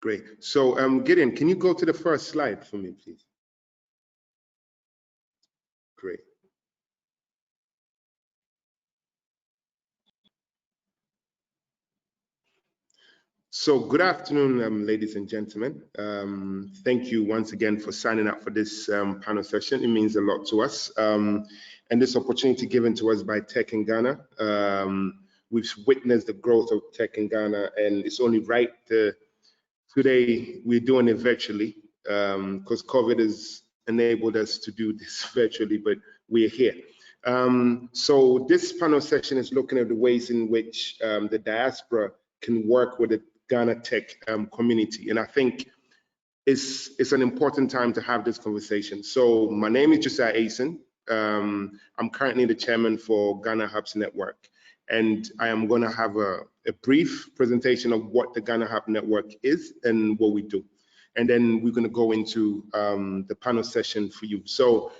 Great. So Gideon, can you go to the first slide for me, please? Great. So good afternoon, ladies and gentlemen. Thank you once again for signing up for this panel session. It means a lot to us. And this opportunity given to us by Tech in Ghana. We've witnessed the growth of tech in Ghana, and it's only right today we're doing it virtually because COVID has enabled us to do this virtually, but we're here. So this panel session is looking at the ways in which the diaspora can work with the Ghana tech community. And I think it's an important time to have this conversation. So my name is Josiah Eyison. I'm currently the chairman for Ghana Hubs Network. And I am going to have a brief presentation of what the Ghana Hub Network is and what we do. And then we're going to go into the panel session for you. So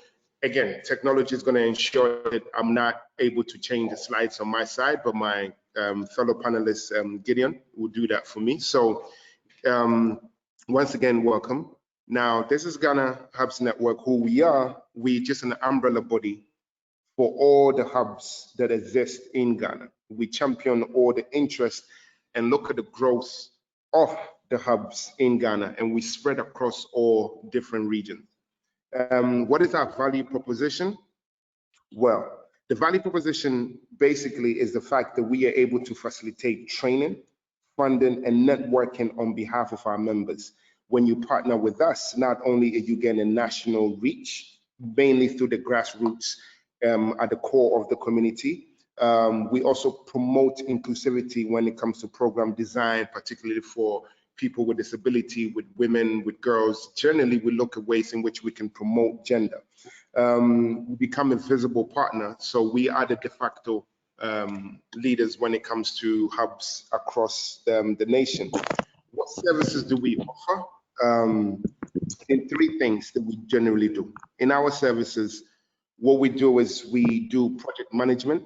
again, technology is going to ensure that I'm not able to change the slides on my side, but my fellow panelist, Gideon, will do that for me. So once again, welcome. Now, this is Ghana Hubs Network. Who we are, we're just an umbrella body for all the hubs that exist in Ghana. We champion all the interest and look at the growth of the hubs in Ghana, and we spread across all different regions. What is our value proposition? Well, the value proposition basically is the fact that we are able to facilitate training, funding, and networking on behalf of our members. When you partner with us, not only are you getting a national reach, mainly through the grassroots at the core of the community, we also promote inclusivity when it comes to program design, particularly for people with disability, with women, with girls. Generally, we look at ways in which we can promote gender. We become a visible partner, so we are the de facto leaders when it comes to hubs across the nation. What services do we offer? In three things that we generally do. In our services, what we do is we do project management.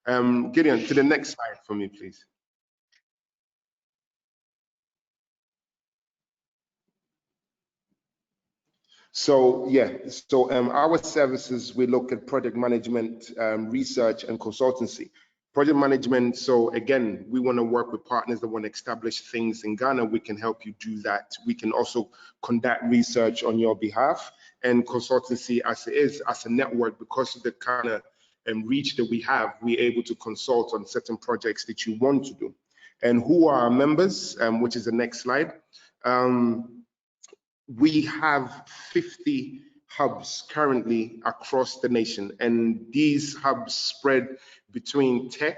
Gideon, to the next slide for me, please. So yeah, so our services, we look at project management, research, and consultancy. Project management, so again, we want to work with partners that want to establish things in Ghana. We can help you do that. We can also conduct research on your behalf, and consultancy as it is, as a network, because of the kind of reach that we have, we're able to consult on certain projects that you want to do. And who are our members, which is the next slide. We have 50 hubs currently across the nation, and these hubs spread between tech,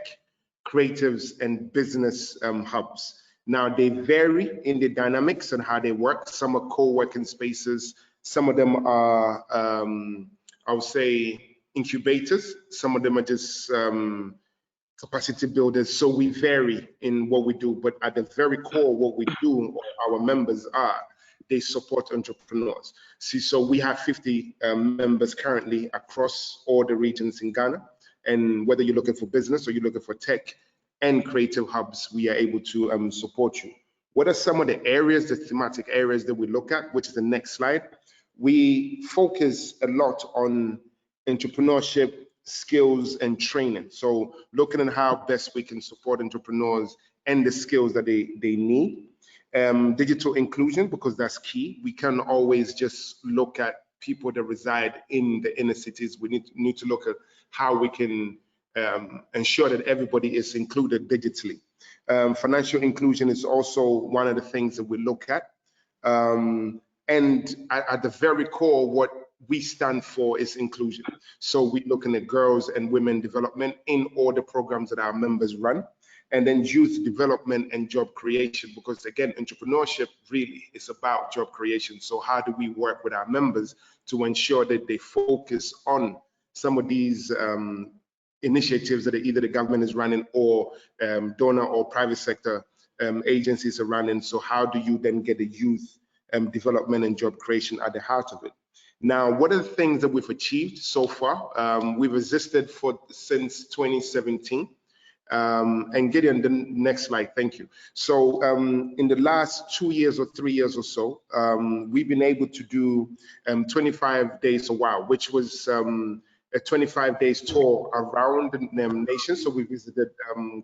creatives, and business hubs. Now, they vary in the dynamics and how they work. Some are co-working spaces. Some of them are, I would say, incubators. Some of them are just capacity builders. So we vary in what we do, but at the very core, what we do, our members are, they support entrepreneurs. See, so we have 50 members currently across all the regions in Ghana. And whether you're looking for business or you're looking for tech and creative hubs, we are able to support you. What are some of the areas, the thematic areas that we look at, which is the next slide? We focus a lot on entrepreneurship, skills, and training. So looking at how best we can support entrepreneurs and the skills that they need. Digital inclusion, because that's key. We can always just look at people that reside in the inner cities. We need to look at how we can ensure that everybody is included digitally. Financial inclusion is also one of the things that we look at. And at the very core, what we stand for is inclusion. So we're looking at girls and women development in all the programs that our members run. And then youth development and job creation, because again, entrepreneurship really is about job creation. So how do we work with our members to ensure that they focus on some of these initiatives that either the government is running or donor or private sector agencies are running? So how do you then get the youth development and job creation at the heart of it? Now, what are the things that we've achieved so far? We've existed since 2017. And Gideon, the next slide, thank you. So in the last 2 years or 3 years or so, we've been able to do 25 days a while, which was a 25 days tour around the nation. So we visited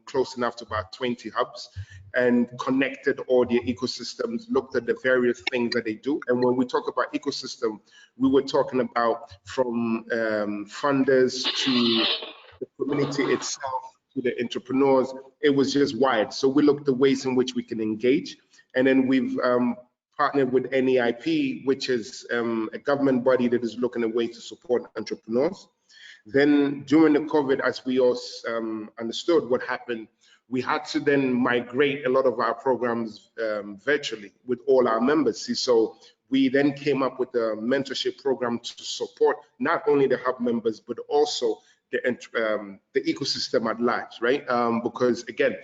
close enough to about 20 hubs and connected all their ecosystems, looked at the various things that they do. And when we talk about ecosystem, we were talking about from funders to the community itself, to the entrepreneurs. It was just wide. So we looked at ways in which we can engage. And then we've partnered with NEIP, which is a government body that is looking at ways to support entrepreneurs. Then during the COVID, as we all understood what happened, we had to then migrate a lot of our programs virtually with all our members. See, so we then came up with a mentorship program to support not only the hub members, but also the ecosystem at large, right? Because again,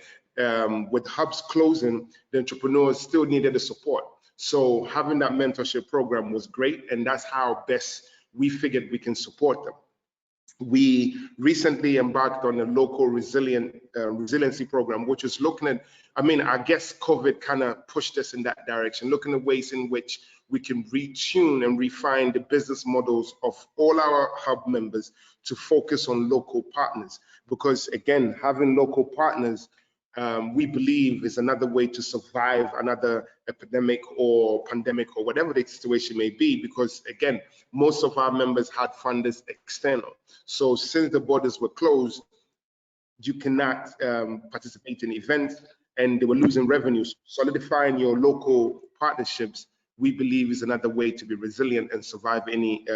with hubs closing, the entrepreneurs still needed the support. So having that mentorship program was great, and that's how best we figured we can support them. We recently embarked on a local resiliency program, which is looking at, I guess COVID kind of pushed us in that direction, looking at ways in which we can retune and refine the business models of all our hub members to focus on local partners. Because again, having local partners, we believe is another way to survive another epidemic or pandemic or whatever the situation may be, because again, most of our members had funders external. So since the borders were closed, you cannot participate in events, and they were losing revenues. Solidifying your local partnerships, we believe, is another way to be resilient and survive any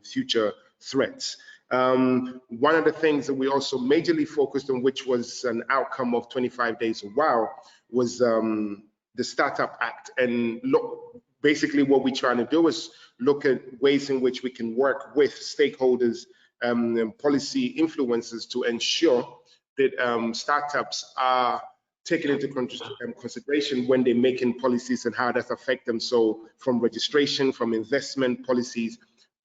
future threats. One of the things that we also majorly focused on, which was an outcome of 25 days a while, was the Startup Act. And look, basically what we're trying to do is look at ways in which we can work with stakeholders and policy influencers to ensure that startups are taken into consideration when they're making policies and how that affect them. So from registration, from investment policies,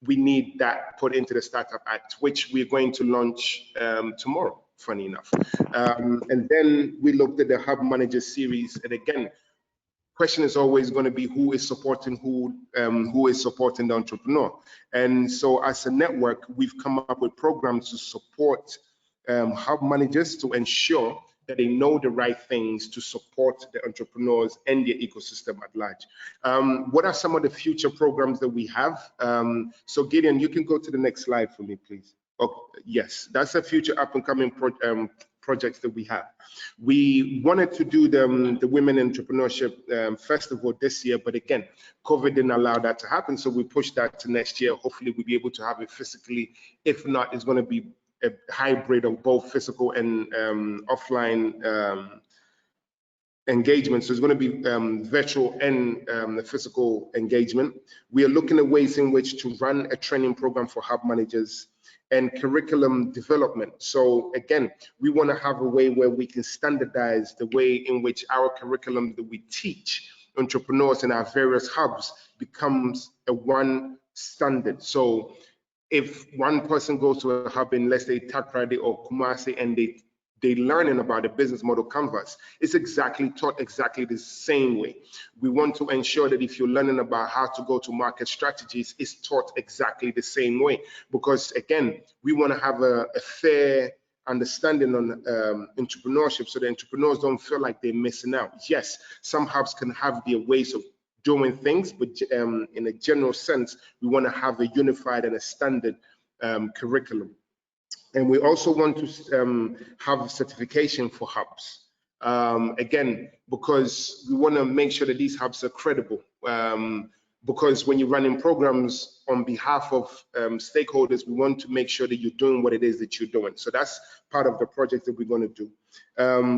we need that put into the Startup Act, which we're going to launch tomorrow, funny enough. And then we looked at the Hub Manager series. And again, question is always going to be who is supporting who is supporting the entrepreneur. And so as a network, we've come up with programs to support hub managers to ensure that they know the right things to support the entrepreneurs and their ecosystem at large. What are some of the future programs that we have? So Gideon, you can go to the next slide for me, please. Oh, yes, that's a future up and coming projects that we have. We wanted to do the Women Entrepreneurship Festival this year, but again, COVID didn't allow that to happen. So we pushed that to next year. Hopefully we'll be able to have it physically. If not, it's going to be a hybrid of both physical and offline engagement. So it's going to be virtual and physical engagement. We are looking at ways in which to run a training program for hub managers and curriculum development. So again, we want to have a way where we can standardize the way in which our curriculum that we teach entrepreneurs in our various hubs becomes a one standard. So if one person goes to a hub in, let's say, Tarkwa or Kumasi, and they're learning about the business model canvas, it's exactly taught exactly the same way. We want to ensure that if you're learning about how to go to market strategies, it's taught exactly the same way. Because again, we want to have a fair understanding on entrepreneurship, so the entrepreneurs don't feel like they're missing out. Yes, some hubs can have their ways of doing things, but in a general sense, we want to have a unified and a standard curriculum. And we also want to have certification for hubs. Again, because we want to make sure that these hubs are credible. Because when you're running programs on behalf of stakeholders, we want to make sure that you're doing what it is that you're doing. So that's part of the project that we're going to do.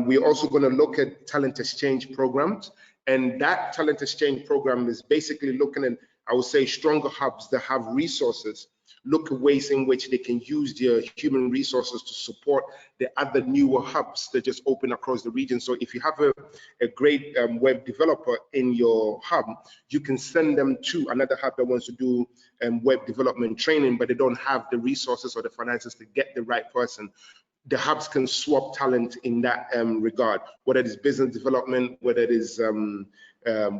We're also going to look at talent exchange programs. And that talent exchange program is basically looking at, I would say, stronger hubs that have resources, look at ways in which they can use their human resources to support the other newer hubs that just open across the region. So if you have a great web developer in your hub, you can send them to another hub that wants to do web development training, but they don't have the resources or the finances to get the right person. the hubs can swap talent in that regard, whether it is business development, whether it is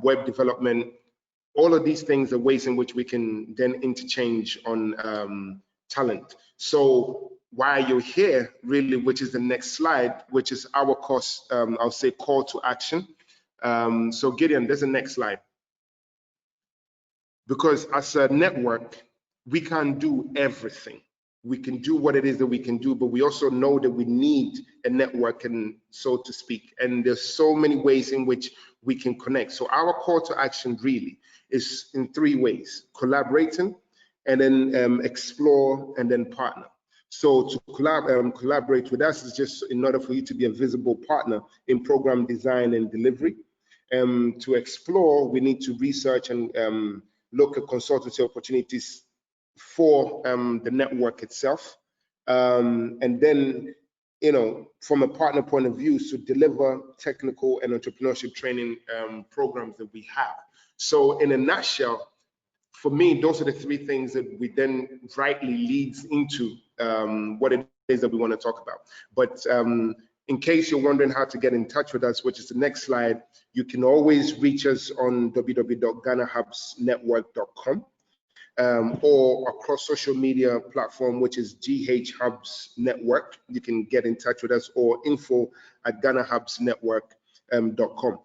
web development. All of these things are ways in which we can then interchange on talent. So while you're here, really, which is the next slide, which is our course, I'll say call to action. So Gideon, there's the next slide. Because as a network, we can't do everything. We can do what it is that we can do, but we also know that we need a network, and so to speak. And there's so many ways in which we can connect. So our call to action really is in 3 ways: collaborating, and then explore, and then partner. So to collaborate with us is just in order for you to be a visible partner in program design and delivery. To explore, we need to research and look at consultancy opportunities for the network itself, and then, you know, from a partner point of view, to deliver technical and entrepreneurship training programs that we have. So in a nutshell, for me, those are the 3 things that we then rightly leads into what it is that we want to talk about. But in case you're wondering how to get in touch with us, which is the next slide, you can always reach us on www.ghanahubsnetwork.com. Or across social media platform, which is GH Hubs Network. You can get in touch with us, or info@ghanahubsnetwork.com.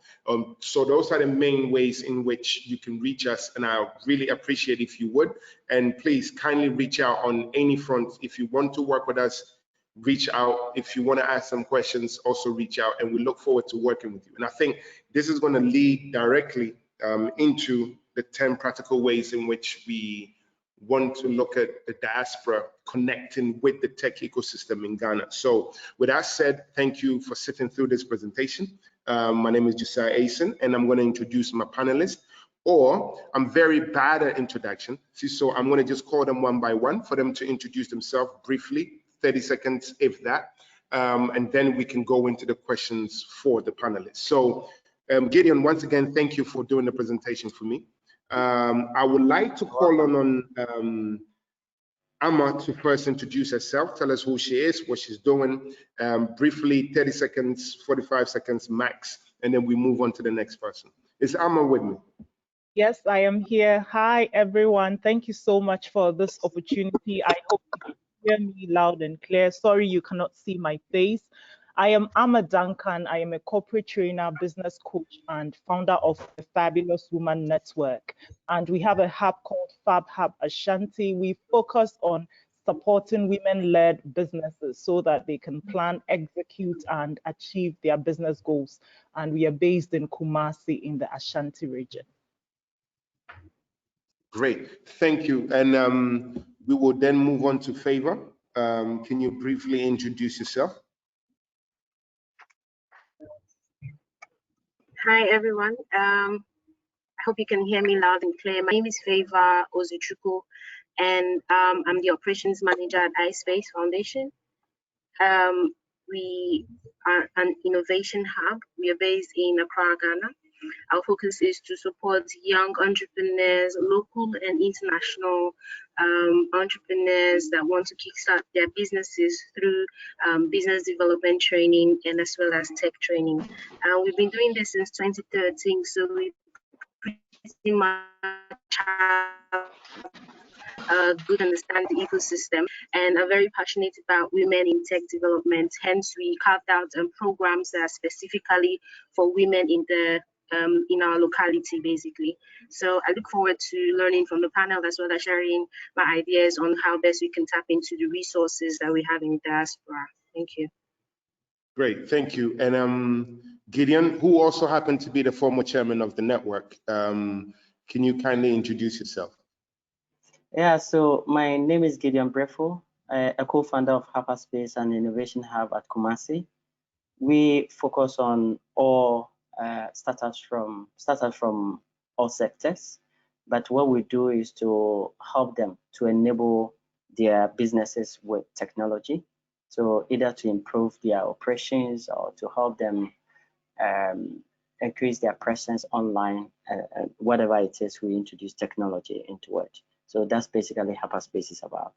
So those are the main ways in which you can reach us, and I really appreciate if you would. And please kindly reach out on any front. If you want to work with us, reach out. If you want to ask some questions, also reach out, and we look forward to working with you. And I think this is going to lead directly into the 10 practical ways in which we want to look at the diaspora connecting with the tech ecosystem in Ghana. So with that said, thank you for sitting through this presentation. My name is Josiah Eyison, and I'm going to introduce my panelists. Or I'm very bad at introduction, so I'm going to just call them one by one for them to introduce themselves briefly, 30 seconds if that, and then we can go into the questions for the panelists. So Gideon, once again, thank you for doing the presentation for me. I would like to call on Amma to first introduce herself, tell us who she is, what she's doing, briefly, 30 seconds, 45 seconds max, and then we move on to the next person. Is Amma with me? Yes, I am here. Hi, everyone. Thank you so much for this opportunity. I hope you can hear me loud and clear. Sorry you cannot see my face. I am Amma Duncan. I am a corporate trainer, business coach, and founder of the Fabulous Woman Network. And we have a hub called Fab Hub Ashanti. We focus on supporting women-led businesses so that they can plan, execute, and achieve their business goals. And we are based in Kumasi in the Ashanti region. Great, thank you. And we will then move on to Favour. Can you briefly introduce yourself? Hi, everyone. I hope you can hear me loud and clear. My name is Favour Ozichukwu, and I'm the operations manager at Highspace Foundation. We are an innovation hub. We are based in Accra, Ghana. Our focus is to support young entrepreneurs, local and international entrepreneurs that want to kickstart their businesses through business development training and as well as tech training. We've been doing this since 2013, so we pretty much have a good understand the ecosystem and are very passionate about women in tech development. Hence, we carved out programs that are specifically for women in our locality, basically. So I look forward to learning from the panel as well as sharing my ideas on how best we can tap into the resources that we have in diaspora. Thank you. Great, thank you. And Gideon, who also happened to be the former chairman of the network, can you kindly introduce yourself? Yeah, so my name is Gideon Brefo, a co-founder of hapaSpace and Innovation Hub at Kumasi. We focus on all startups from all sectors, but what we do is to help them to enable their businesses with technology, so either to improve their operations or to help them increase their presence online, whatever it is, we introduce technology into it. So that's basically hapaSpace is about.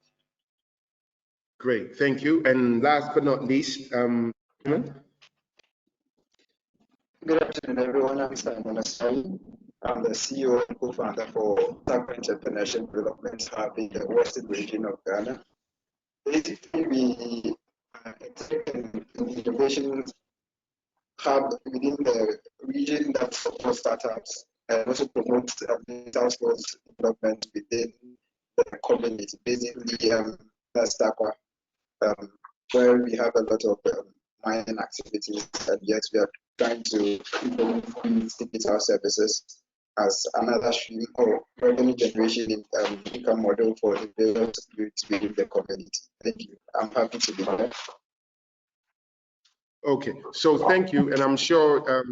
Great, thank you. And last but not least, Good afternoon, everyone. I'm Simon Asare. I'm the CEO and co-founder for Tarkwa Entrepreneurship Development Hub in the Western region of Ghana. Basically, we are an innovation hub within the region that supports startups and also promotes digital skills development within the community. Basically, that's Tarkwa, where we have a lot of mining activities, and yet we are trying to improve digital services as another stream or revenue generation income model for the various youths within the community. Thank you. I'm happy to be here. okay, so thank you. And I'm sure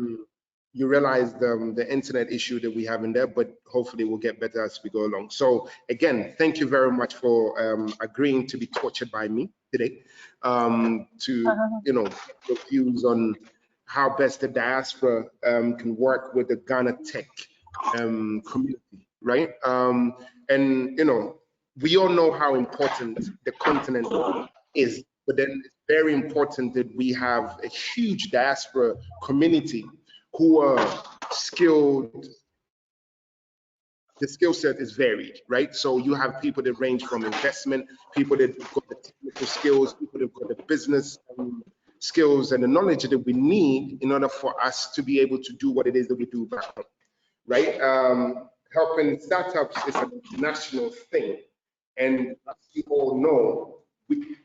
you realize the internet issue that we have in there, but hopefully we'll get better as we go along. So again, thank you very much for agreeing to be tortured by me today, to get your views on how best the diaspora can work with the Ghana tech community, right? And we all know how important the continent is, but then it's very important that we have a huge diaspora community who are skilled. The skill set is varied, right? So you have people that range from investment, people that got the technical skills, people that got the business skills and the knowledge that we need in order for us to be able to do what it is that we do back home, right? Helping startups is an international thing. And as you all know,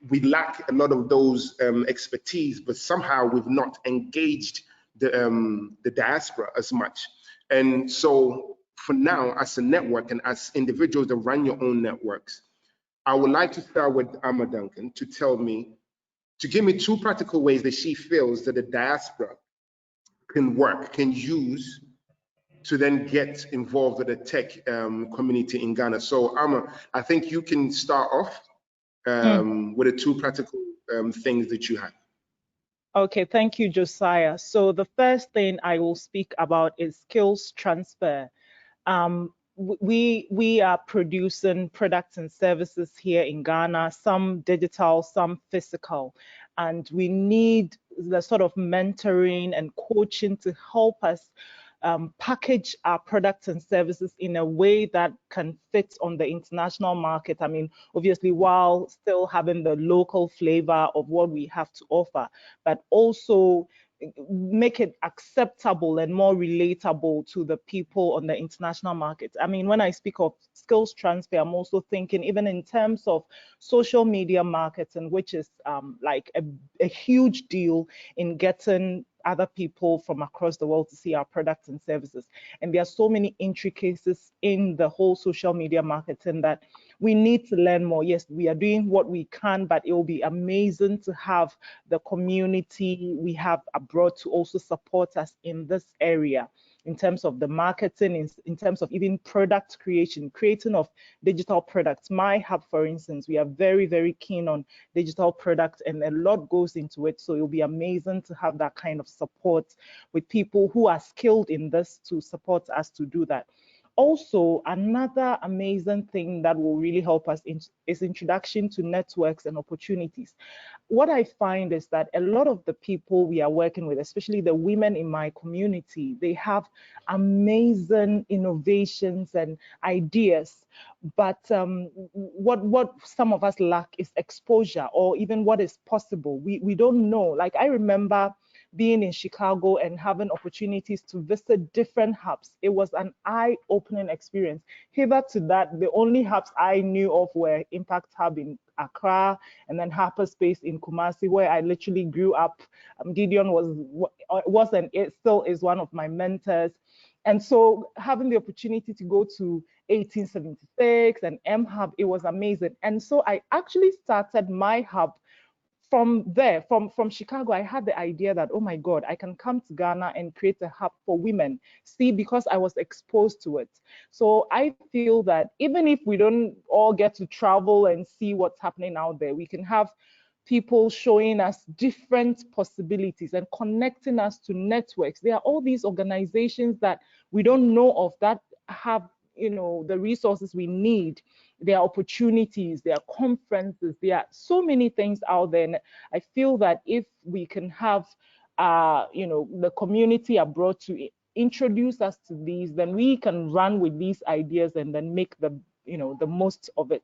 we lack a lot of those expertise, but somehow we've not engaged the diaspora as much. And so for now, as a network and as individuals that run your own networks, I would like to start with Duncan to give me 2 practical ways that she feels that the diaspora can use to then get involved with the tech community in Ghana. So I think you can start off with the 2 practical things that you have. Okay, thank you, Josiah. So the first thing I will speak about is skills transfer. We are producing products and services here in Ghana, some digital, some physical, and we need the sort of mentoring and coaching to help us package our products and services in a way that can fit on the international market. I mean, obviously, while still having the local flavor of what we have to offer, but also make it acceptable and more relatable to the people on the international market. I mean, when I speak of skills transfer, I'm also thinking even in terms of social media marketing, which is like a huge deal in getting other people from across the world to see our products and services. And there are so many intricacies in the whole social media marketing that we need to learn more. Yes, we are doing what we can, but it will be amazing to have the community we have abroad to also support us in this area, in terms of the marketing, in terms of even product creation, creating of digital products. My hub, for instance, we are very, very keen on digital products and a lot goes into it. So it'll be amazing to have that kind of support with people who are skilled in this to support us to do that. Also, another amazing thing that will really help us is introduction to networks and opportunities. What I find is that a lot of the people we are working with, especially the women in my community, they have amazing innovations and ideas. But what some of us lack is exposure or even what is possible. We don't know. Like I remember being in Chicago and having opportunities to visit different hubs. It was an eye-opening experience. Hither to that, the only hubs I knew of were Impact Hub in Accra and then hapaSpace in Kumasi, where I literally grew up. Gideon was and it still is one of my mentors. And so having the opportunity to go to 1876 and M Hub, it was amazing. And so I actually started my hub from there, from Chicago. I had the idea that, oh my God, I can come to Ghana and create a hub for women. See, because I was exposed to it. So I feel that even if we don't all get to travel and see what's happening out there, we can have people showing us different possibilities and connecting us to networks. There are all these organizations that we don't know of that have the resources we need. There are opportunities, there are conferences, there are so many things out there. And I feel that if we can have, the community abroad to introduce us to these, then we can run with these ideas and then make the most of it.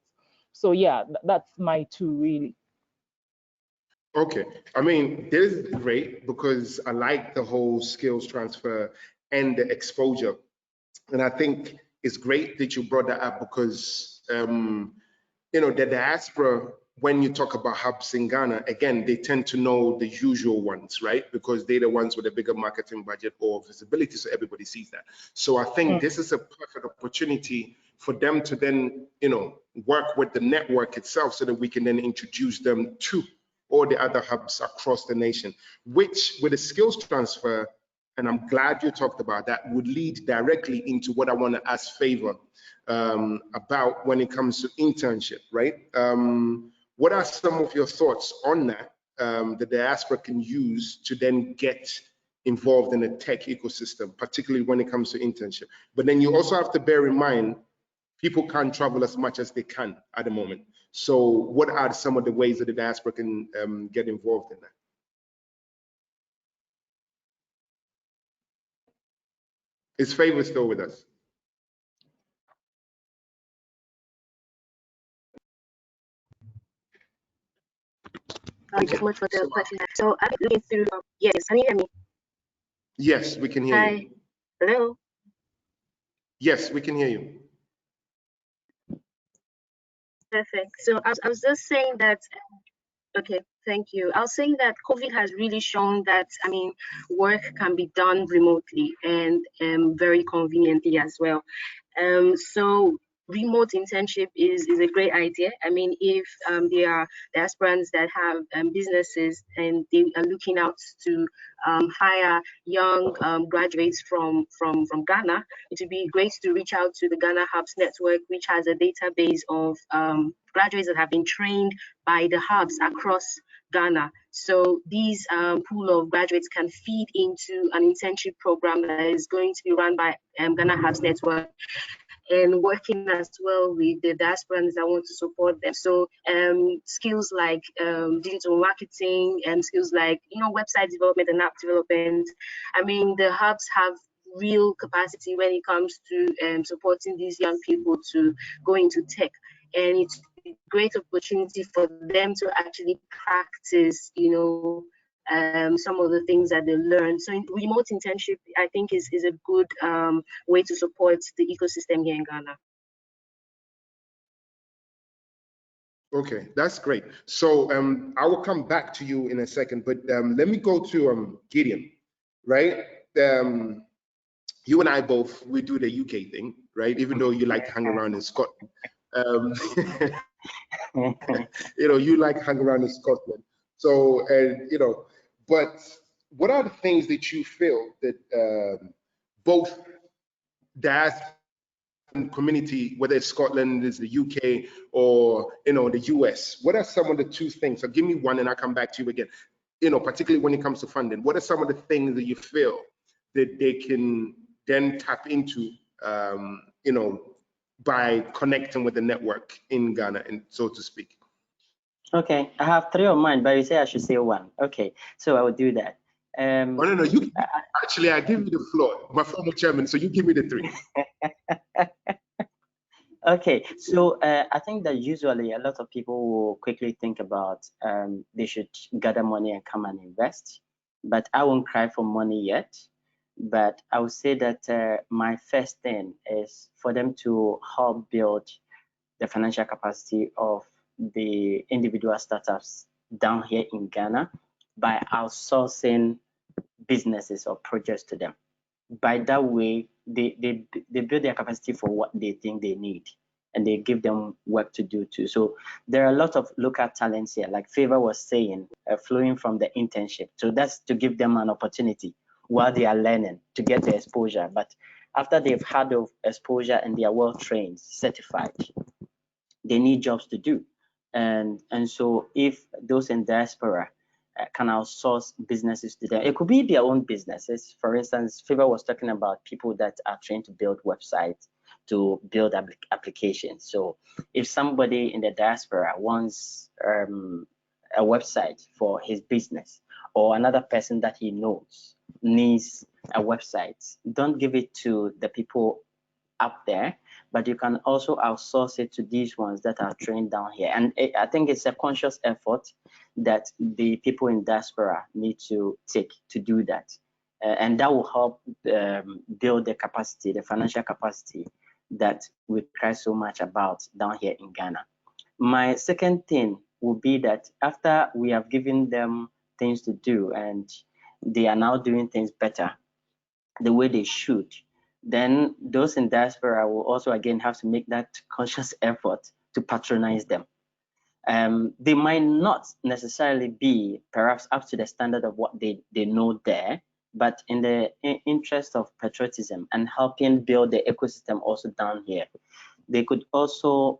So yeah, that's my two really. Okay, I mean, this is great because I like the whole skills transfer and the exposure. And I think it's great that you brought that up because, the diaspora, when you talk about hubs in Ghana, again, they tend to know the usual ones, right? Because they're the ones with a bigger marketing budget or visibility, so everybody sees that. So I think this is a perfect opportunity for them to then, work with the network itself so that we can then introduce them to all the other hubs across the nation, which with a skills transfer, and I'm glad you talked about that, would lead directly into what I want to ask Favour about when it comes to internship, right? What are some of your thoughts on that the diaspora can use to then get involved in a tech ecosystem, particularly when it comes to internship? But then you also have to bear in mind, people can't travel as much as they can at the moment. So what are some of the ways that the diaspora can get involved in that? Is Favour still with us? Thank you so much for the question. So I'm looking through, yes, can you hear me? Yes, we can hear you. Hello? Yes, we can hear you. Perfect. So I was just saying that, okay, thank you. I was saying that COVID has really shown that, work can be done remotely and very conveniently as well. So remote internship is a great idea. If there are diasporans that have businesses and they are looking out to hire young graduates from Ghana, it would be great to reach out to the Ghana Hubs Network, which has a database of graduates that have been trained by the hubs across Ghana. So these pool of graduates can feed into an internship program that is going to be run by Ghana Hubs Network, and working as well with the diasporans that want to support them. So skills like digital marketing and skills like website development and app development. The hubs have real capacity when it comes to supporting these young people to go into tech, and it's a great opportunity for them to actually practice some of the things that they learn. So remote internship, I think, is a good way to support the ecosystem here in Ghana. Okay, that's great. So I will come back to you in a second, but let me go to Gideon, right? You and I both, we do the UK thing, right? Even though you like to hang around in Scotland. You like to hang around in Scotland. So, but what are the things that you feel that both diaspora community, whether it's Scotland, it's the UK, or the US, what are some of the two things? So give me one, and I'll come back to you again. Particularly when it comes to funding, what are some of the things that you feel that they can then tap into, by connecting with the network in Ghana, and so to speak? Okay, I have three on mind, but you say I should say one. Okay, so I will do that. No, you actually, I give you the floor, my former chairman, so you give me the three. Okay, so I think that usually a lot of people will quickly think about they should gather money and come and invest, but I won't cry for money yet. But I would say that my first thing is for them to help build the financial capacity of the individual startups down here in Ghana by outsourcing businesses or projects to them. By that way, they build their capacity for what they think they need, and they give them work to do too. So there are a lot of local talents here, like Favour was saying, flowing from the internship. So that's to give them an opportunity while they are learning to get the exposure. But after they've had the exposure and they are well trained, certified, they need jobs to do. And so if those in diaspora can outsource businesses to them, it could be their own businesses. For instance, Favour was talking about people that are trained to build websites, to build applications. So if somebody in the diaspora wants a website for his business, or another person that he knows needs a website, don't give it to the people up there, but you can also outsource it to these ones that are trained down here. And I think it's a conscious effort that the people in diaspora need to take to do that. And that will help build the capacity, the financial capacity that we cry so much about down here in Ghana. My second thing will be that after we have given them things to do and they are now doing things better the way they should, then those in diaspora will also again have to make that conscious effort to patronize them. They might not necessarily be perhaps up to the standard of what they know there, but in the interest of patriotism and helping build the ecosystem also down here, they could also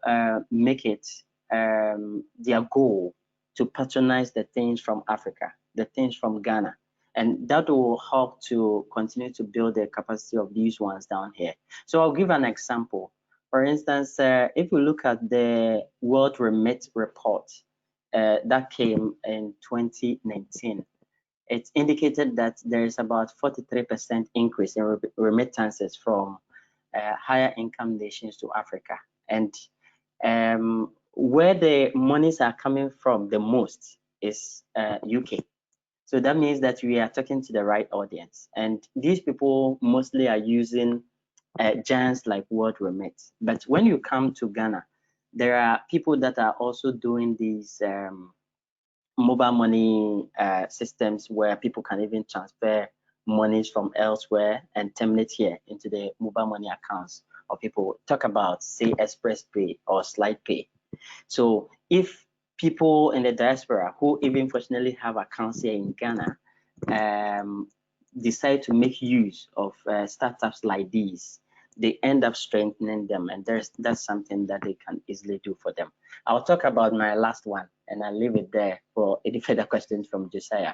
make it their goal to patronize the things from Africa, the things from Ghana. And that will help to continue to build the capacity of these ones down here. So I'll give an example. For instance, if we look at the World Remit report that came in 2019, it indicated that there is about 43% increase in remittances from higher income nations to Africa. And where the monies are coming from the most is UK. So that means that we are talking to the right audience. And these people mostly are using giants like World Remit. But when you come to Ghana, there are people that are also doing these mobile money systems where people can even transfer monies from elsewhere and terminate here into the mobile money accounts of people. Talk about, say, Express Pay or Slide Pay. So if people in the diaspora who even fortunately have accounts here in Ghana decide to make use of startups like these, they end up strengthening them, and that's something that they can easily do for them. I'll talk about my last one, and I'll leave it there for any further questions from Josiah.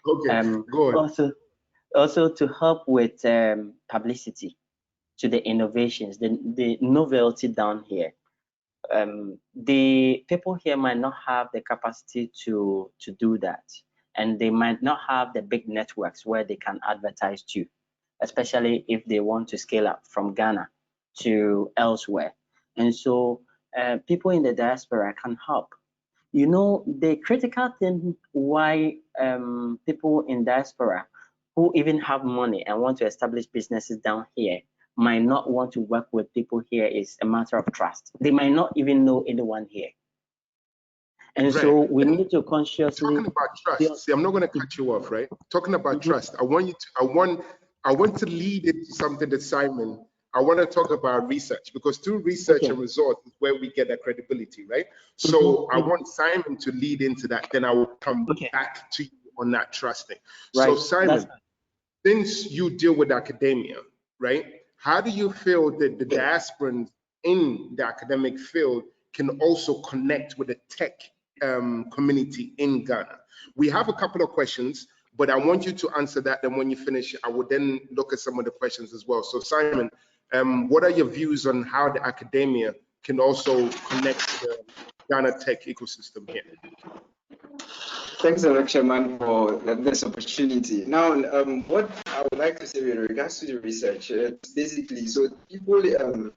Okay, go on. Also to help with publicity to the innovations, the novelty down here. The people here might not have the capacity to do that, and they might not have the big networks where they can advertise to, especially if they want to scale up from Ghana to elsewhere. And so people in the diaspora can help. You know, the critical thing why people in diaspora who even have money and want to establish businesses down here might not want to work with people here is a matter of trust. They might not even know anyone here. And right. So we need to consciously talking about trust. See, I'm not going to cut you off, right? Talking about trust, I want to lead into something that Simon, I want to talk about research, because through research and results is where we get that credibility, right? So I want Simon to lead into that, then I will come back to you on that trusting. Right. So Simon, since you deal with academia, right? How do you feel that the diasporans in the academic field can also connect with the tech community in Ghana? We have a couple of questions, but I want you to answer that. Then when you finish, I will then look at some of the questions as well. So Simon, what are your views on how the academia can also connect to the Ghana tech ecosystem here? Thanks a lot, Chairman, for this opportunity. Now, what I would like to say with regards to the research, basically, so people within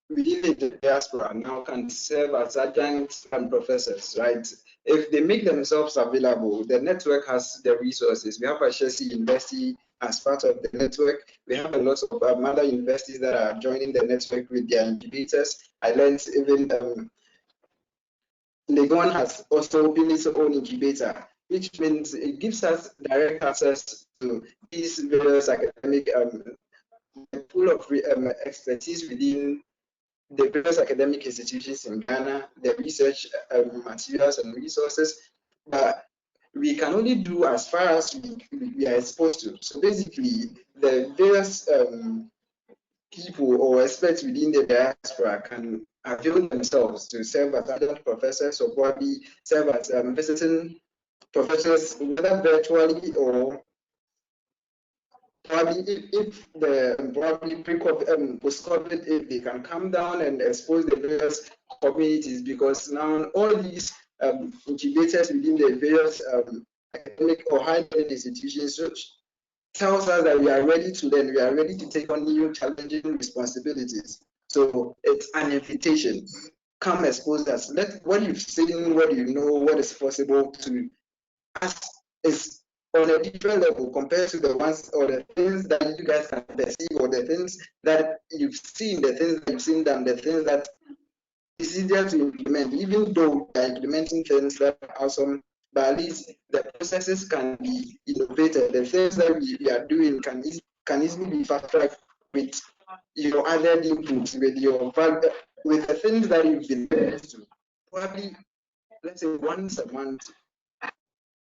the diaspora now can serve as adjuncts and professors, right? If they make themselves available, the network has the resources. We have Ashesi University as part of the network. We have a lot of other universities that are joining the network with their incubators. I learned even Legon has also built its own incubator, which means it gives us direct access to these various academic pool of expertise within the various academic institutions in Ghana, the research materials and resources that we can only do as far as we are exposed to. So basically, the various people or experts within the diaspora can avail themselves to serve as adjunct professors or probably serve as visiting professors, whether virtually or probably if the probably post-COVID, if they can come down and expose the various communities, because now all these incubators within the various academic or higher learning institutions tells us that we are ready to learn, we are ready to take on new challenging responsibilities. So it's an invitation. Come expose us. Let what you've seen, what you know, what is possible to us is on a different level compared to the ones or the things that you guys can perceive, or the things that you've seen, the things that you've seen done, the things that is easier to implement, even though they're implementing things that are awesome, but at least the processes can be innovated. The things that we are doing can easily be fast-tracked with your other inputs, with the things that you've been used to. Probably, let's say once a month,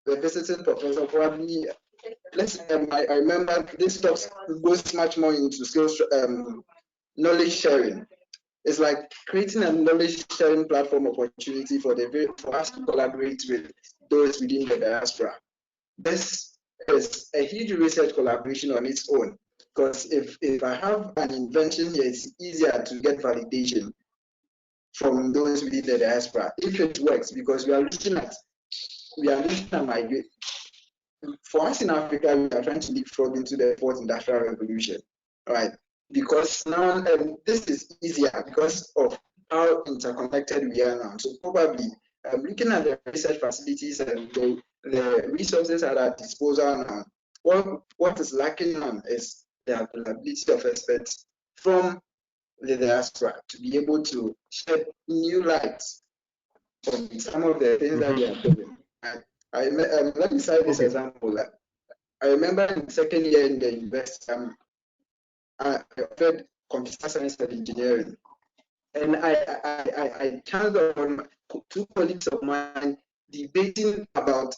the visiting professor probably, I remember this talk goes much more into skills, knowledge sharing. It's like creating a knowledge sharing platform opportunity for us to collaborate with those within the diaspora. This is a huge research collaboration on its own, because if I have an invention here, it's easier to get validation from those within the diaspora if it works, because we are looking at migrate. For us in Africa, we are trying to leapfrog into the fourth industrial revolution, right? Because now this is easier because of how interconnected we are now. So probably looking at the research facilities and the resources at our disposal now, what is lacking on is the availability of experts from the diaspora to be able to shed new light on some of the things that we are doing. Let me cite this example. I remember in the second year in the university, I offered computer science and engineering, and I chanced on two colleagues of mine debating about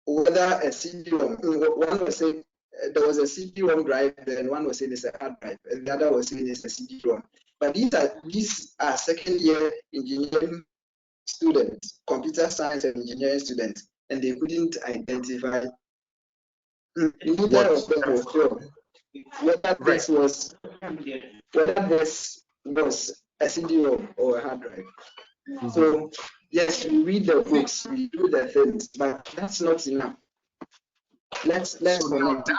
whether a CD-ROM, one was saying there was a CD-ROM drive, and one was saying it's a hard drive, and the other was saying it's a CD-ROM. But these are second year engineering students, computer science and engineering students, and they couldn't identify neither of them was sure whether this was a CD-ROM or a hard drive. So yes, we read the books, we do the things, but that's not enough. Let's connect.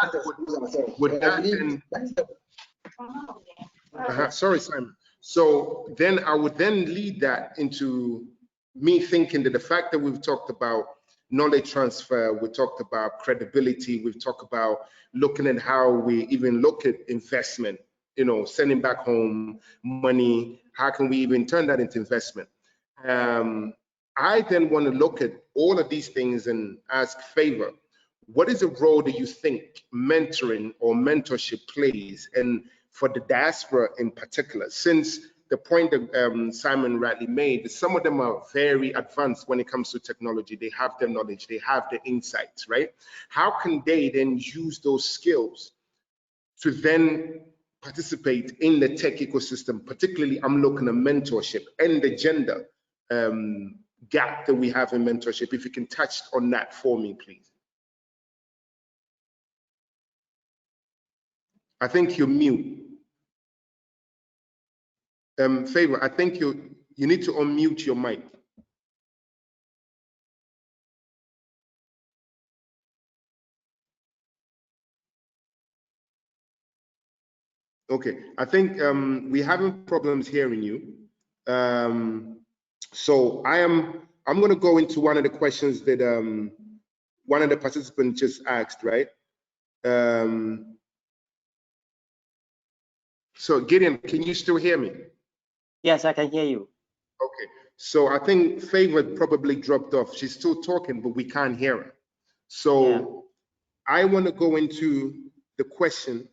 Sorry, Simon. So then I would then lead that into me thinking that the fact that we've talked about knowledge transfer, we talked about credibility, we've talked about looking at how we even look at investment, you know, sending back home money, how can we even turn that into investment? I then want to look at all of these things and ask Favour, what is the role that you think mentoring or mentorship plays, and for the diaspora in particular, since the point that Simon rightly made, some of them are very advanced when it comes to technology. They have the knowledge, they have the insights, right? How can they then use those skills to then participate in the tech ecosystem? Particularly, I'm looking at mentorship and the gender gap that we have in mentorship. If you can touch on that for me, please. I think you're mute. Favour, I think you need to unmute your mic. Okay, I think we're having problems hearing you. So I'm going to go into one of the questions that one of the participants just asked, right? So Gideon, can you still hear me? Yes, I can hear you. Okay, so I think Favour probably dropped off. She's still talking, but we can't hear her. So I want to go into the question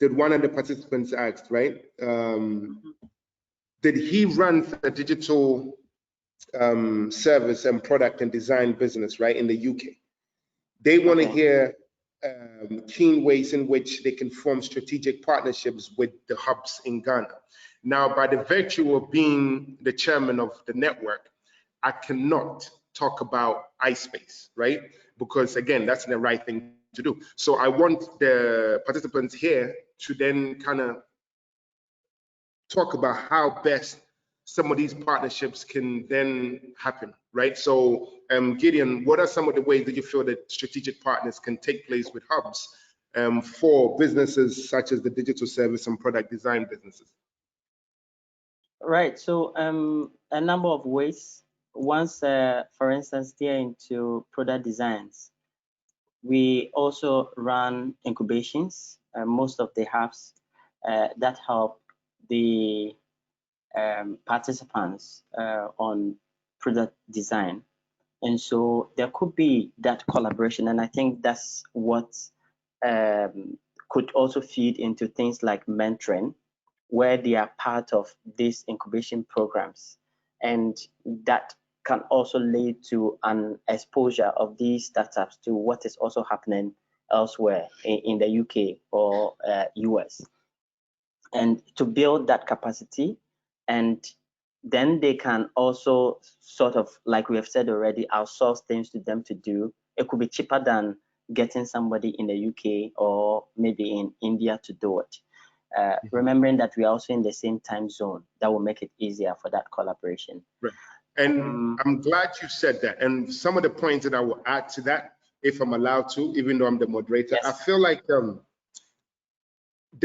that one of the participants asked, right? Did he run a digital service and product and design business, right, in the UK? They want to hear keen ways in which they can form strategic partnerships with the hubs in Ghana. Now, by the virtue of being the chairman of the network, I cannot talk about ISpace, right? Because again, that's the right thing to do. So I want the participants here to then kind of talk about how best some of these partnerships can then happen, right? So Gideon, what are some of the ways that you feel that strategic partners can take place with hubs for businesses such as the digital service and product design businesses? Right, so a number of ways. Once, for instance, they're into product designs, we also run incubations, most of the hubs that help the participants on product design. And so there could be that collaboration, and I think that's what could also feed into things like mentoring, where they are part of these incubation programs. And that can also lead to an exposure of these startups to what is also happening elsewhere in the UK or US. And to build that capacity, and then they can also sort of, like we have said already, outsource things to them to do. It could be cheaper than getting somebody in the UK or maybe in India to do it. Remembering that we are also in the same time zone, that will make it easier for that collaboration. Right. And I'm glad you said that. And some of the points that I will add to that, if I'm allowed to, even though I'm the moderator, yes. I feel like the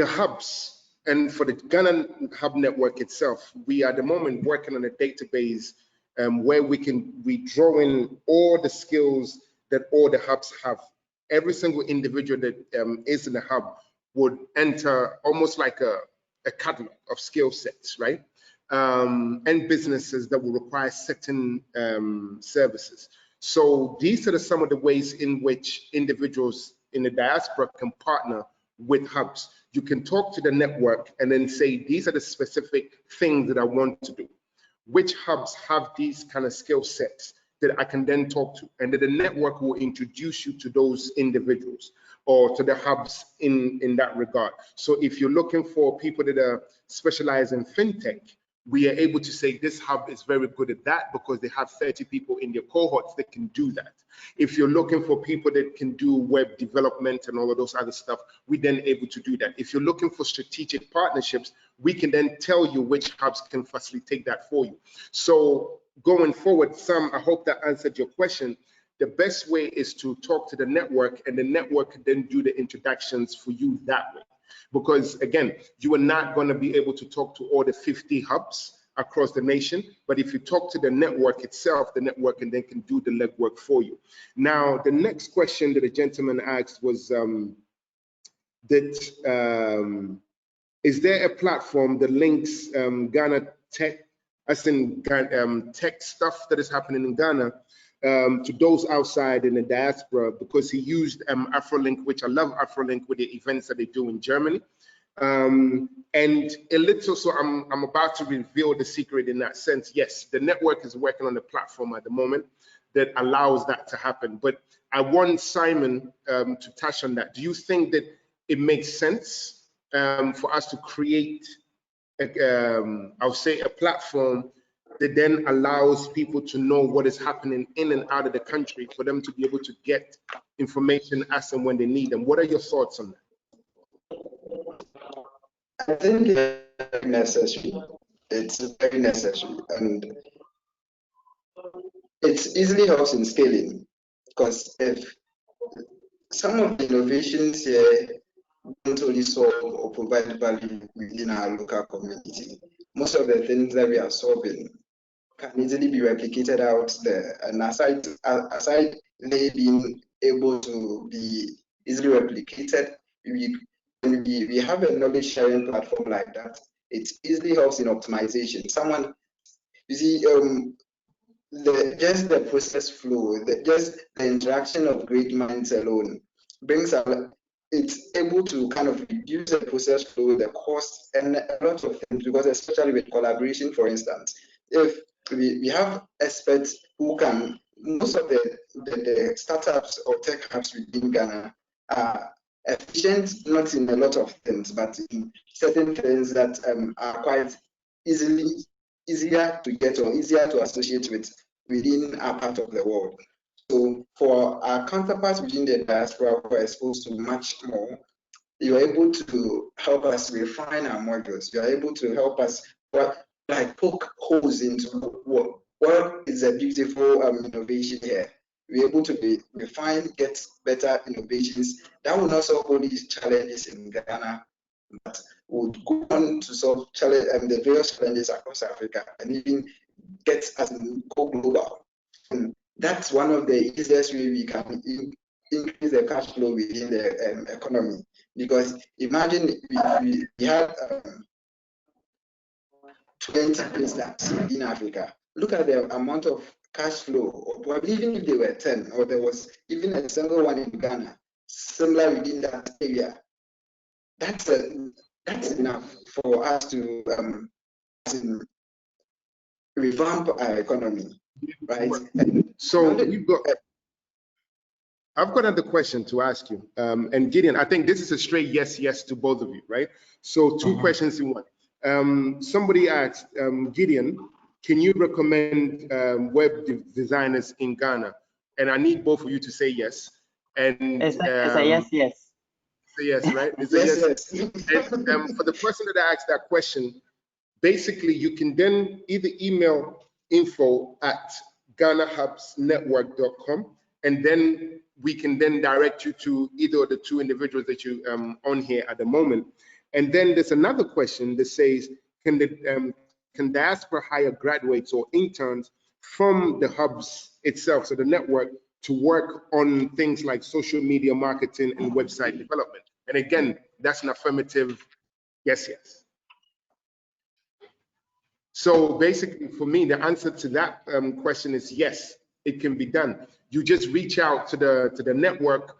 hubs, and for the Ghana Hub Network itself, we are at the moment working on a database where we draw in all the skills that all the hubs have. Every single individual that is in the hub would enter almost like a catalog of skill sets, right? And businesses that will require certain services. So these are some of the ways in which individuals in the diaspora can partner with hubs. You can talk to the network and then say, these are the specific things that I want to do. Which hubs have these kind of skill sets that I can then talk to? And then the network will introduce you to those individuals or to the hubs in that regard. So if you're looking for people that are specialized in fintech, we are able to say this hub is very good at that because they have 30 people in their cohorts that can do that. If you're looking for people that can do web development and all of those other stuff, we then able to do that. If you're looking for strategic partnerships, we can then tell you which hubs can facilitate that for you. So going forward, Sam, I hope that answered your question. The best way is to talk to the network, and the network can then do the introductions for you that way. Because again, you are not going to be able to talk to all the 50 hubs across the nation, but if you talk to the network itself, the network and then can do the legwork for you. Now, the next question that the gentleman asked was is there a platform that links Ghana tech, as in tech stuff that is happening in Ghana, to those outside in the diaspora? Because he used AfroLink, which I love AfroLink with the events that they do in Germany. And a little, so I'm about to reveal the secret in that sense. Yes, the network is working on a platform at the moment that allows that to happen. But I want Simon to touch on that. Do you think that it makes sense for us to create, I'll say, a platform that then allows people to know what is happening in and out of the country for them to be able to get information as and when they need them? What are your thoughts on that? I think it's necessary. It's very necessary, and it easily helps in scaling, because if some of the innovations here don't only solve or provide value within our local community, most of the things that we are solving can easily be replicated out there. And aside they being able to be easily replicated, we have a knowledge sharing platform like that. It easily helps in optimization. Someone, you see, just the process flow, just the interaction of great minds alone brings it's able to kind of reduce the process flow, the cost, and a lot of things, because especially with collaboration, for instance, if we have experts who can, most of the startups or tech hubs within Ghana are efficient, not in a lot of things, but in certain things that are quite easier to get or easier to associate with within our part of the world. So for our counterparts within the diaspora who are exposed to much more, you're able to help us refine our modules. You're able to help us poke holes into what is a beautiful innovation here. We're able to refine, get better innovations that will not solve all these challenges in Ghana, but would go on to solve the various challenges across Africa and even get us go global. And that's one of the easiest way we can increase the cash flow within the economy. Because imagine if we had 20 prisoners in Africa. Look at the amount of cash flow, or probably even if they were 10, or there was even a single one in Ghana, similar within that area. That's enough for us to revamp our economy, right? So I've got another question to ask you. And Gideon, I think this is a straight yes to both of you, right? So two questions in one. Somebody asked, Gideon, can you recommend web designers in Ghana? And I need both of you to say yes. And it's a yes. It's a yes, right? It's a yes. And for the person that asked that question, basically you can then either email info@ghanahubsnetwork.com, and then we can then direct you to either of the two individuals that you on here at the moment. And then there's another question that says, can Diaspora hire graduates or interns from the hubs itself, so the network, to work on things like social media marketing and website development? And again, that's an affirmative yes. So basically, for me, the answer to that question is yes, it can be done. You just reach out to the network,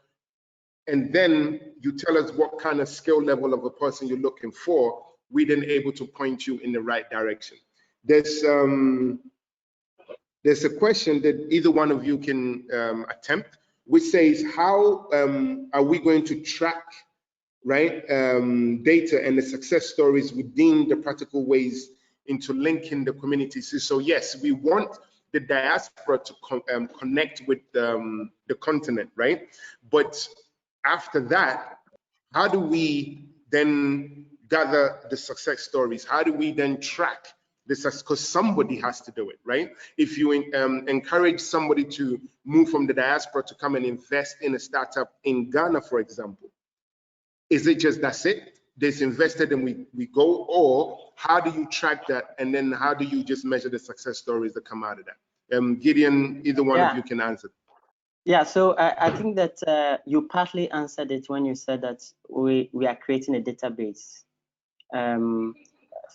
and then you tell us what kind of skill level of a person you're looking for. We then able to point you in the right direction. There's a question that either one of you can attempt, which says, how are we going to track, right, data and the success stories within the practical ways into linking the communities? So yes, we want the diaspora to connect with the continent, right? But after that, how do we then gather the success stories? How do we then track this? Because somebody has to do it, right? If you encourage somebody to move from the diaspora to come and invest in a startup in Ghana, for example, is it just that's it? They've invested and we go, or how do you track that? And then how do you just measure the success stories that come out of that? Gideon, either one of you can answer. Yeah, so I think that you partly answered it when you said that we are creating a database.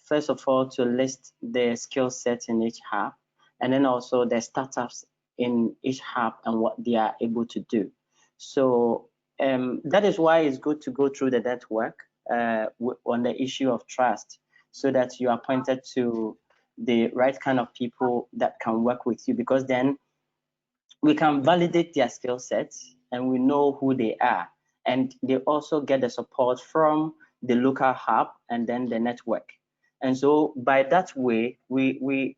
First of all, to list the skill sets in each hub, and then also the startups in each hub and what they are able to do. So that is why it's good to go through the network on the issue of trust, so that you are pointed to the right kind of people that can work with you, because then we can validate their skill sets and we know who they are. And they also get the support from the local hub and then the network. And so by that way, we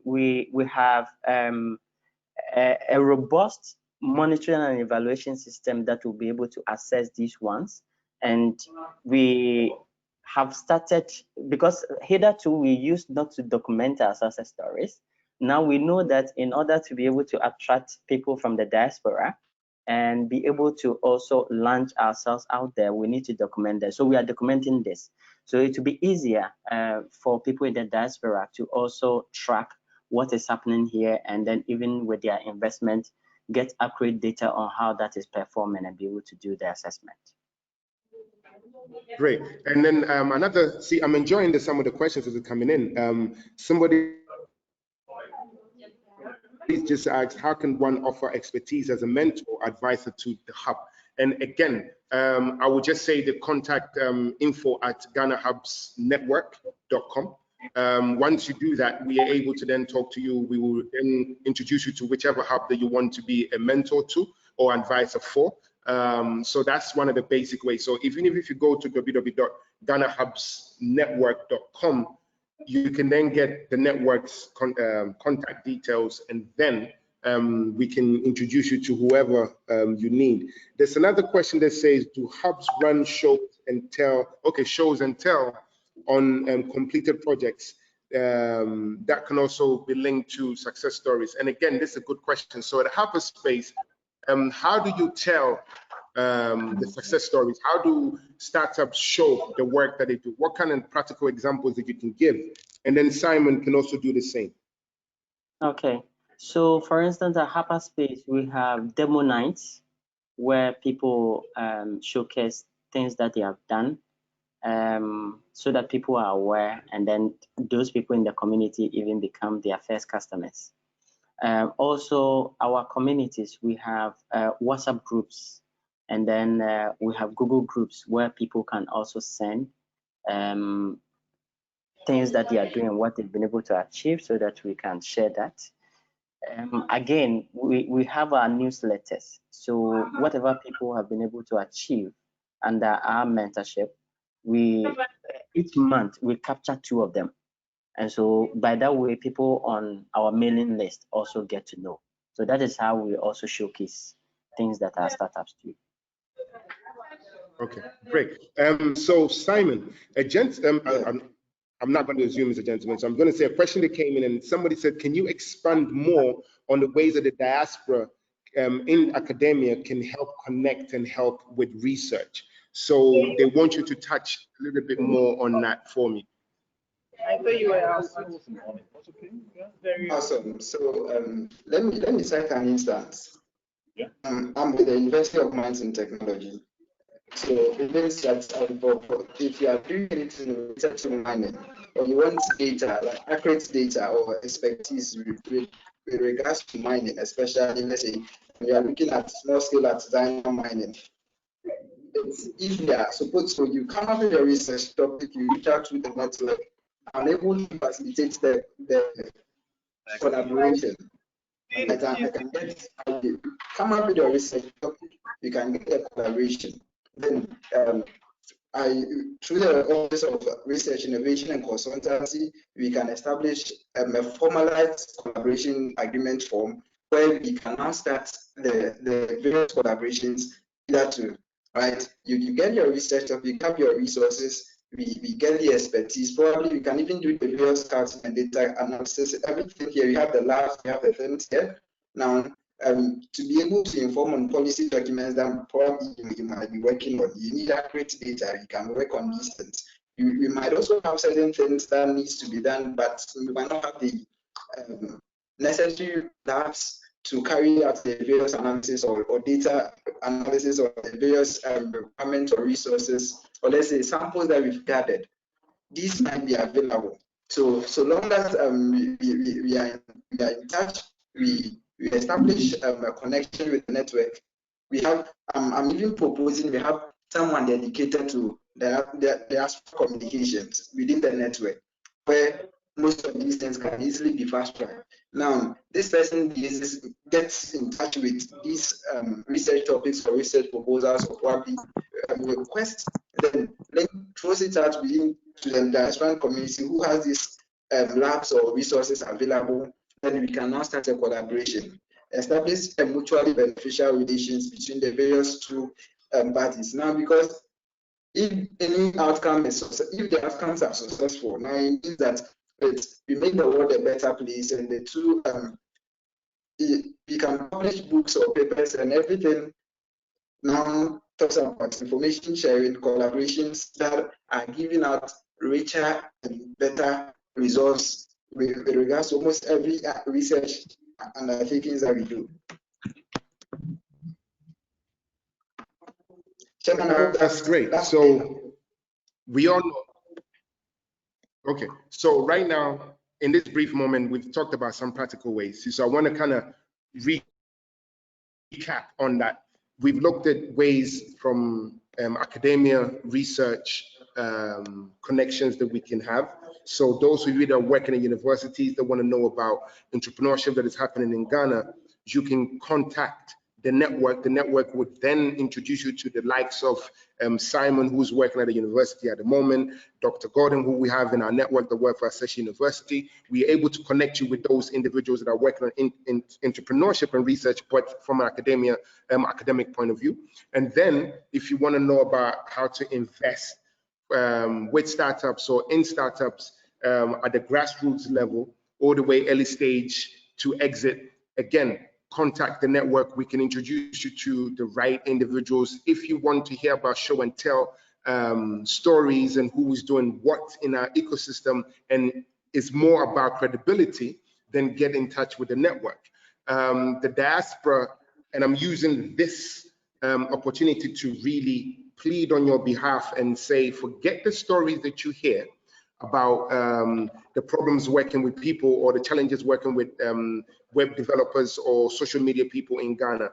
have a robust monitoring and evaluation system that will be able to assess these ones. And we have started, because hitherto we used not to document our success stories. Now we know that in order to be able to attract people from the diaspora and be able to also launch ourselves out there, we need to document that. So we are documenting this. So it will be easier for people in the diaspora to also track what is happening here, and then even with their investment, get accurate data on how that is performing and be able to do the assessment. Great. And then I'm enjoying some of the questions that are coming in. Somebody just asked, how can one offer expertise as a mentor advisor to the hub? And again, I would just say the contact info@ghanahubsnetwork.com. Once you do that, we are able to then talk to you. We will then introduce you to whichever hub that you want to be a mentor to or advisor for. So that's one of the basic ways. So even if you go to www.ghanahubsnetwork.com, you can then get the network's contact details, and then we can introduce you to whoever you need. There's another question that says, do hubs run shows and tell on completed projects that can also be linked to success stories? And again, this is a good question. So at hapaSpace, how do you tell the success stories? How do startups show the work that they do? What kind of practical examples that you can give? And then Simon can also do the same. Okay, so for instance, at hapaSpace, we have demo nights where people showcase things that they have done, so that people are aware, and then those people in the community even become their first customers. Also, our communities, we have WhatsApp groups, and then we have Google groups where people can also send things that they are doing, what they've been able to achieve, so that we can share that. Again, we have our newsletters. So whatever people have been able to achieve under our mentorship, each month we capture 2 of them. And so by that way, people on our mailing list also get to know. So that is how we also showcase things that our startups do. Okay, great. So Simon, I'm not going to assume it's a gentleman, so I'm going to say a question that came in, and somebody said, can you expand more on the ways that the diaspora in academia can help connect and help with research? So they want you to touch a little bit more on that for me. I thought you were asking. Awesome. So let me cite an instance. I'm with the University of Mines and Technology. So it means that if you are doing anything related to mining, or you want data, like accurate data or expertise with regards to mining, especially, let's say, when you are looking at small scale artisanal mining, it's easier. Suppose so you come up with a research topic, you reach out to the network, and able to facilitate the collaboration. I can come up with a research topic, you can get a collaboration. Then through the Office of Research, Innovation and Consultancy, we can establish a formalized collaboration agreement form where we can now start the various collaborations either to, right? You get your research topic, you have your resources, we get the expertise, probably we can even do the various scouting and data analysis, everything here. We have the labs, we have the things here. Now, to be able to inform on policy documents that probably you might be working on, you need accurate data, you can work on these things. We might also have certain things that needs to be done, but we might not have the necessary labs to carry out the various analysis or data analysis or the various requirements or resources, or let's say samples that we've gathered. These might be available. So long as we are in touch, we establish a connection with the network. We have, I'm even proposing we have someone dedicated to the communications within the network, where most of these things can easily be fast-tracked. Now, this person gets in touch with these research topics or research proposals or probably requests, then throws it out within to the diaspora community who has these labs or resources available. Then we can now start a collaboration, establish a mutually beneficial relations between the various 2 parties. Now, because if any outcome if the outcomes are successful, now it means that we make the world a better place, and the 2 we can publish books or papers and everything. Now talks about information sharing, collaborations that are giving out richer and better results with regards to almost every research undertakings that we do. That's great. So we all know. Okay, so right now, in this brief moment, we've talked about some practical ways. So I want to kind of recap on that. We've looked at ways from academia, research, connections that we can have. So those of you that are working at universities that want to know about entrepreneurship that is happening in Ghana, you can contact the network would then introduce you to the likes of Simon, who's working at a university at the moment, Dr. Gordon, who we have in our network that work for Asare University. We're able to connect you with those individuals that are working on in entrepreneurship and research, but from an academic point of view. And then if you want to know about how to invest with startups or in startups at the grassroots level, all the way early stage to exit, again, contact the network. We can introduce you to the right individuals. If you want to hear about show and tell stories and who is doing what in our ecosystem and is more about credibility, then get in touch with the network. The Diaspora, and I'm using this opportunity to really plead on your behalf and say, forget the stories that you hear about the problems working with people or the challenges working with web developers or social media people in Ghana.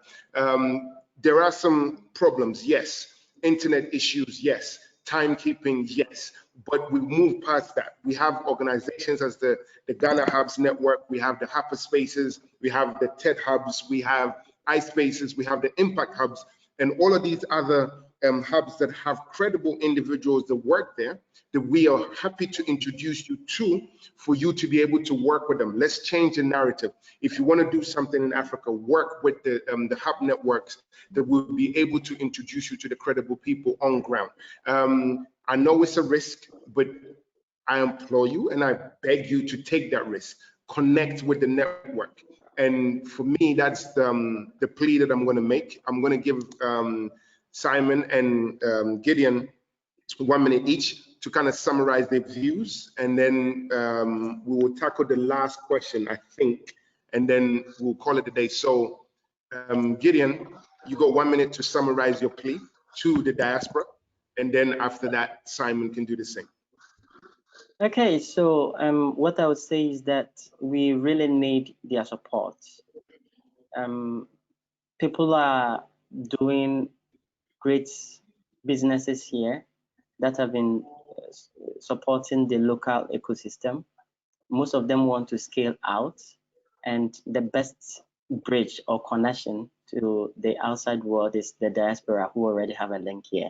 There are some problems, yes. Internet issues, yes. Timekeeping, yes. But we move past that. We have organizations as the Ghana Hubs Network, we have the hapaSpaces, we have the TED Hubs, we have ISpaces, we have the Impact Hubs, and all of these other hubs that have credible individuals that work there, that we are happy to introduce you to for you to be able to work with them. Let's change the narrative. If you want to do something in Africa, work with the hub networks that will be able to introduce you to the credible people on ground. I know it's a risk, but I implore you and I beg you to take that risk. Connect with the network. And for me, that's the plea that I'm going to make. I'm going to give Simon and Gideon 1 minute each to kind of summarize their views, and then we will tackle the last question, I think, and then we'll call it a day. So Gideon, you got 1 minute to summarize your plea to the Diaspora, and then after that, Simon can do the same. Okay, so what I would say is that we really need their support. People are doing great businesses here that have been supporting the local ecosystem. Most of them want to scale out, and the best bridge or connection to the outside world is the Diaspora, who already have a link here.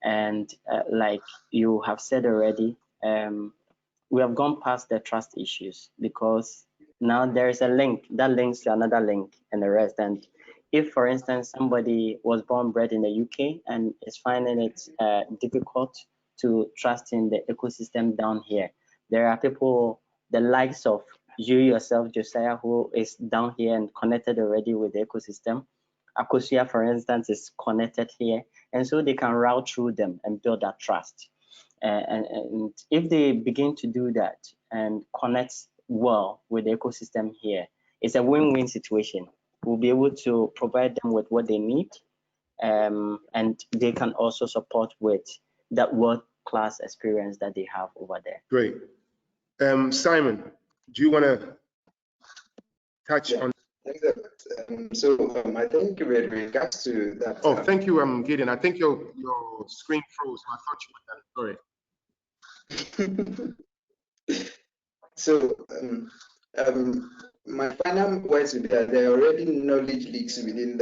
And like you have said already, we have gone past the trust issues, because now there is a link that links to another link and the rest. And if, for instance, somebody was born bred in the UK and is finding it difficult to trust in the ecosystem down here, there are people, the likes of you yourself, Josiah, who is down here and connected already with the ecosystem. Akosia, for instance, is connected here, and so they can route through them and build that trust. And if they begin to do that and connect well with the ecosystem here, it's a win-win situation. We'll be able to provide them with what they need, and they can also support with that world-class experience that they have over there. Great. Simon, do you want to touch on? So I think with regards to that. Oh, thank you, Gideon. I think your screen froze. I thought you were done. Sorry. So my final words would be that there are already knowledge leaks within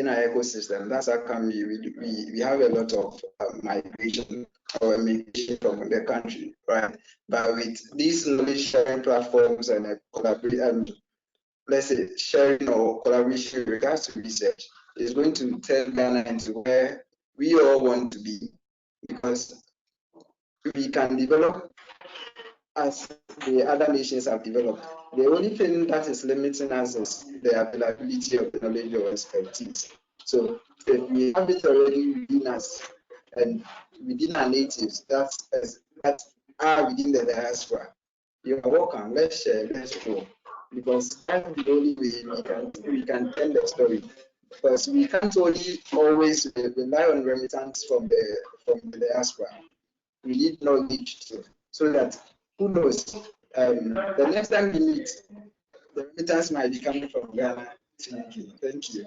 our ecosystem. That's how come we have a lot of migration or immigration from the country, right? But with these knowledge sharing platforms and let's say sharing or collaboration with regards to research, is going to turn Ghana into where we all want to be, because we can develop as the other nations have developed. The only thing that is limiting us is the availability of the knowledge or expertise. So if we have it already within us and within our natives that are within the diaspora, you're welcome. Let's share, let's grow, because that's the only way we can tell the story. Because we can't only always rely on remittance from the diaspora. We need knowledge too, so that who knows, the next time we meet, the remittance might be coming from Ghana to UK. Thank you.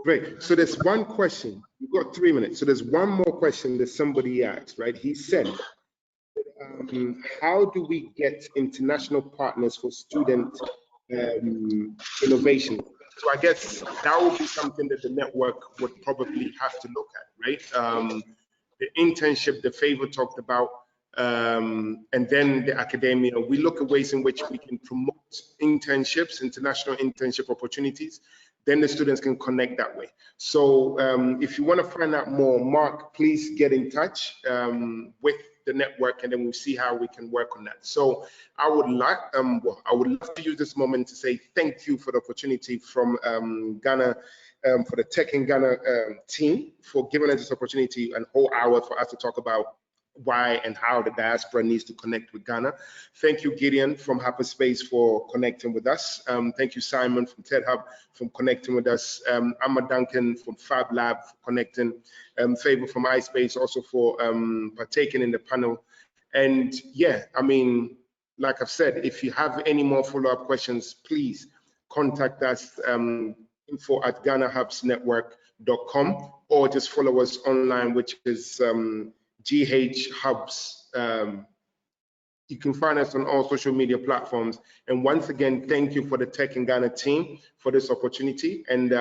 Great. So there's one question. You've got 3 minutes. So there's one more question that somebody asked, right? He said, how do we get international partners for student innovation? So I guess that would be something that the network would probably have to look at, right? The internship, the Favour talked about, and then the academia. We look at ways in which we can promote internships, international internship opportunities. Then the students can connect that way. So if you want to find out more, Mark, please get in touch with the network, and then we'll see how we can work on that. So I would like, I would love to use this moment to say thank you for the opportunity from Ghana, for the Tech in Ghana team, for giving us this opportunity, an whole hour for us to talk about why and how the diaspora needs to connect with Ghana. Thank you, Gideon from hapaSpace, for connecting with us. Thank you, Simon from TED Hub, for connecting with us. Duncan from Fab Lab for connecting. Favour from ISpace also for partaking in the panel. And yeah, I mean, like I've said, if you have any more follow-up questions, please contact us, info@GhanaHubsNetwork.com, or just follow us online, which is GH Hubs. You can find us on all social media platforms. And once again, thank you for the Tech in Ghana team for this opportunity. And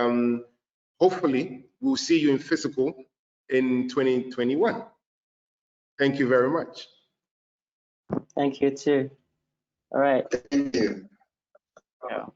hopefully we'll see you in physical in 2021. Thank you very much. Thank you too. All right. Thank you. Yeah.